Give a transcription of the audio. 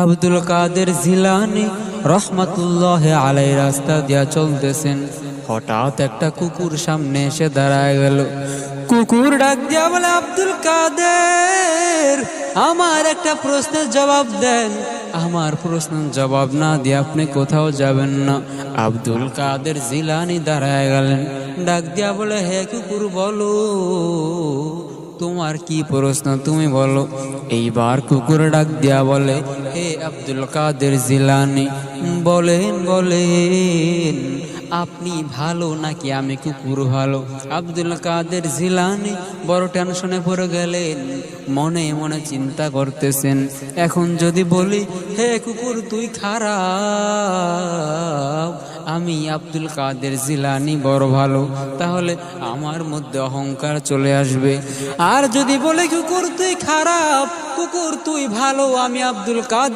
আব্দুল কাদের জিলানী রহমাতুল্লাহ আলাইহি রাস্তা দিয়া চলতেছেন। হঠাৎ একটা কুকুর সামনে এসে দাঁড়ায় গেল। কুকুর ডাক দিয়া বলে, আব্দুল কাদের, আমার একটা প্রশ্নের জবাব দেন। আমার প্রশ্নের জবাব না দিয়ে আপনি কোথাও যাবেন না। আব্দুল কাদের জিলানী দাঁড়ায় গেলেন, ডাক দিয়া বলে, হে কুকুর, বলো তোমার কি প্রশ্ন, তুমি বলো। এইবার কুকুর ডাক দিয়া বলে, হে আব্দুল কাদের জিলানী, বলেন বলেন আপনি ভালো নাকি আমি কুকুর ভালো? আব্দুল কাদের জিলানী বড় টেনশনে পড়ে গেলেন, মনে মনে চিন্তা করতেছেন, এখন যদি বলি হে কুকুর তুই খারাপ, আমি আব্দুল কাদের জিলানী বড় ভালো, তাহলে আমার মধ্যে অহংকার চলে আসবে। আর যদি বলে কুকুর তুই খারাপ, কুকুর তুই ভালো, আমি আব্দুল কাদের